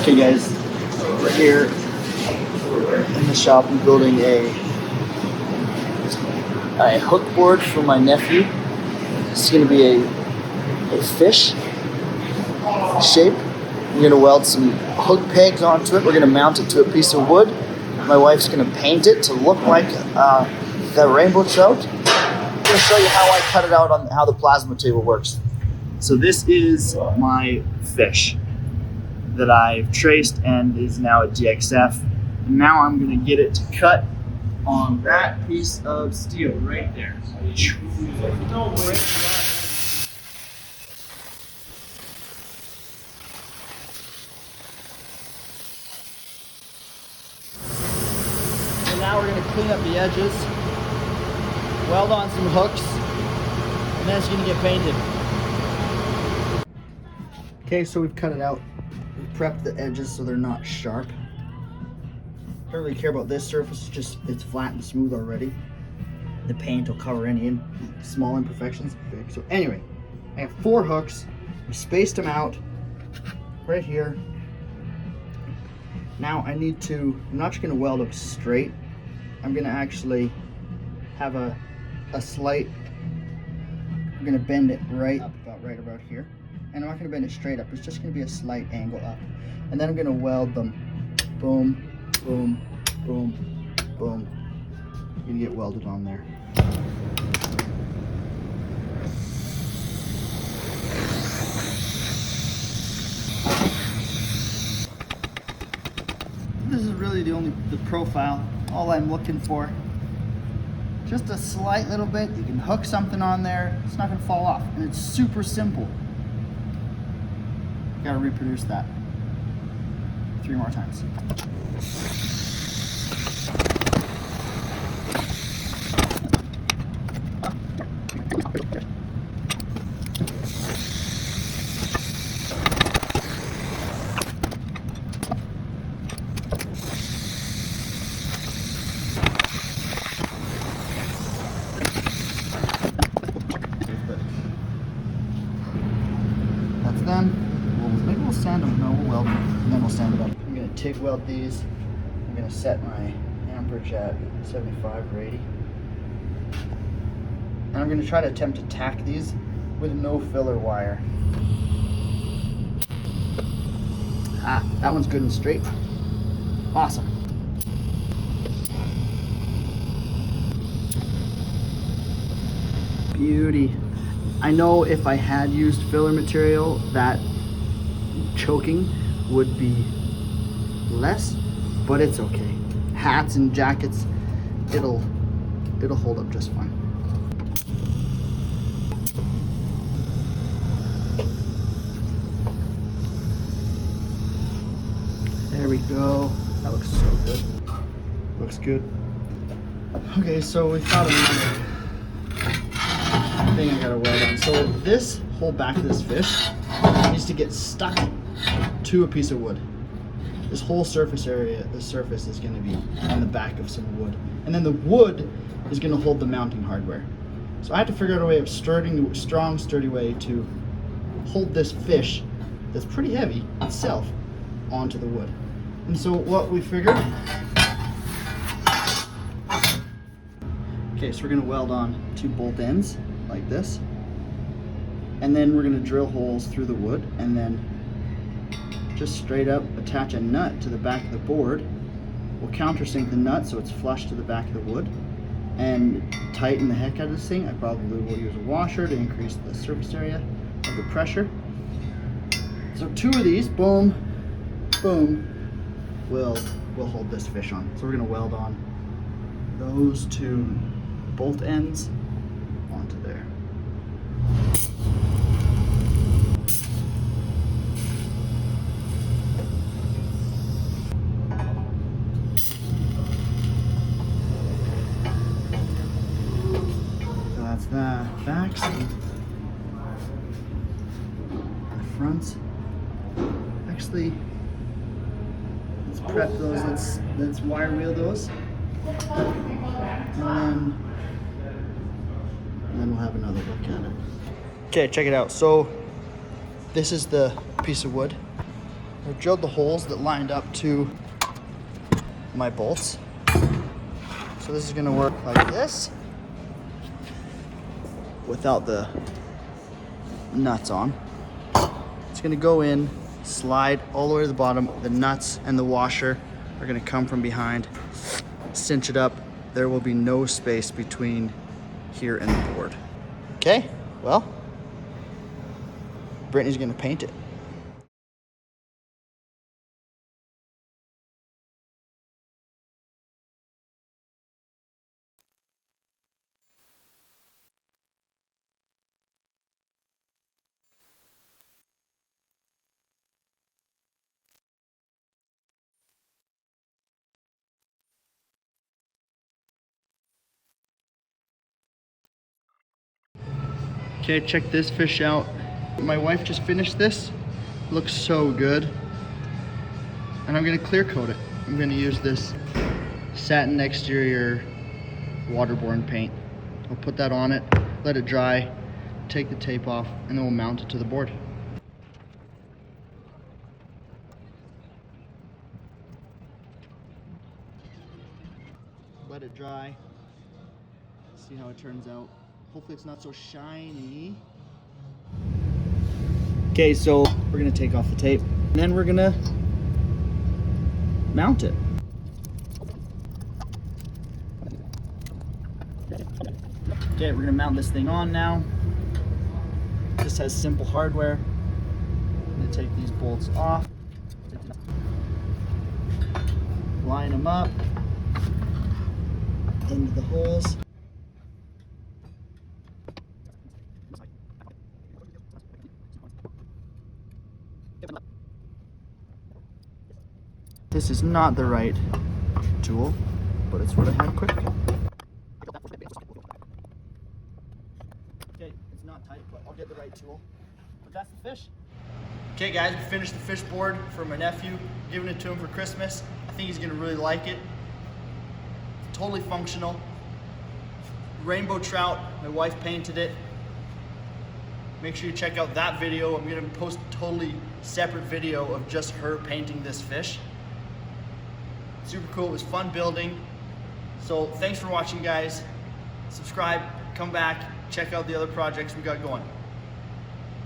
Okay guys, we're here in the shop. I'm building a hook board for my nephew. It's going to be a fish shape. We're going to weld some hook pegs onto it. We're going to mount it to a piece of wood. My wife's going to paint it to look like the rainbow trout. I'm going to show you how I cut it out on how the plasma table works. So this is my fish that I've traced and is now a DXF. And now I'm going to get it to cut on that piece of steel right there. So now we're going to clean up the edges, weld on some hooks, and then it's going to get painted. Okay, so we've cut it out. We prepped the edges so they're not sharp. Don't really care about this surface, it's flat and smooth already. The paint will cover any small imperfections. So anyway, I have 4 hooks. We spaced them out right here. Now I'm not just gonna weld them straight. I'm gonna actually have a slight, I'm gonna bend it right about here. And I'm not going to bend it straight up, it's just going to be a slight angle up. And then I'm going to weld them, boom, boom, boom, boom. You're going to get welded on there. This is really the profile, all I'm looking for. Just a slight little bit, you can hook something on there, it's not going to fall off. And it's super simple. Gotta reproduce that 3 more times. That's done. Maybe we'll sand them. No, we'll weld them, and then we'll sand it up. I'm going to TIG weld these. I'm going to set my amperage at 75 or 80. And I'm going to try to attempt to tack these with no filler wire. That one's good and straight. Awesome. Beauty. I know if I had used filler material, that choking would be less, but it's okay. Hats and jackets, it'll hold up just fine. There we go. That looks so good. Looks good. Okay, so we found another thing I gotta weld on. So this whole back of this fish needs to get stuck to a piece of wood. This whole surface area, the surface is going to be on the back of some wood. And then the wood is going to hold the mounting hardware. So I have to figure out a way of strong, sturdy way to hold this fish that's pretty heavy itself onto the wood. And so what we figured, okay, so we're going to weld on 2 bolt ends like this. And then we're going to drill holes through the wood and then just straight up attach a nut to the back of the board. We'll countersink the nut so it's flush to the back of the wood and tighten the heck out of this thing. I probably will use a washer to increase the surface area of the pressure. So 2 of these, boom, boom, will hold this fish on. So we're going to weld on those 2 bolt ends onto there. That's the backs and fronts. Actually, let's prep those. Let's wire wheel those, and then we'll have another look at it. Okay, check it out. So this is the piece of wood. I drilled the holes that lined up to my bolts. So this is gonna work like this without the nuts on. It's gonna go in, slide all the way to the bottom. The nuts and the washer are gonna come from behind, cinch it up. There will be no space between here and the board. Okay, well, Brittney's gonna paint it. Okay, check this fish out. My wife just finished this. Looks so good. And I'm gonna clear coat it. I'm gonna use this satin exterior waterborne paint. I'll put that on it, let it dry, take the tape off, and then we'll mount it to the board. Let it dry. See how it turns out. Hopefully it's not so shiny. Okay, so we're gonna take off the tape and then we're gonna mount it. Okay, we're gonna mount this thing on now. This has simple hardware. I'm gonna take these bolts off, line them up into the holes. This is not the right tool, but it's what I had quick. Okay, it's not tight, but I'll get the right tool. But that's the fish. Okay guys, we finished the fish board for my nephew, giving it to him for Christmas. I think he's gonna really like it. Totally functional. Rainbow trout, my wife painted it. Make sure you check out that video. I'm gonna post a totally separate video of just her painting this fish. Super cool, it was fun building. So thanks for watching guys. Subscribe, come back, check out the other projects we got going.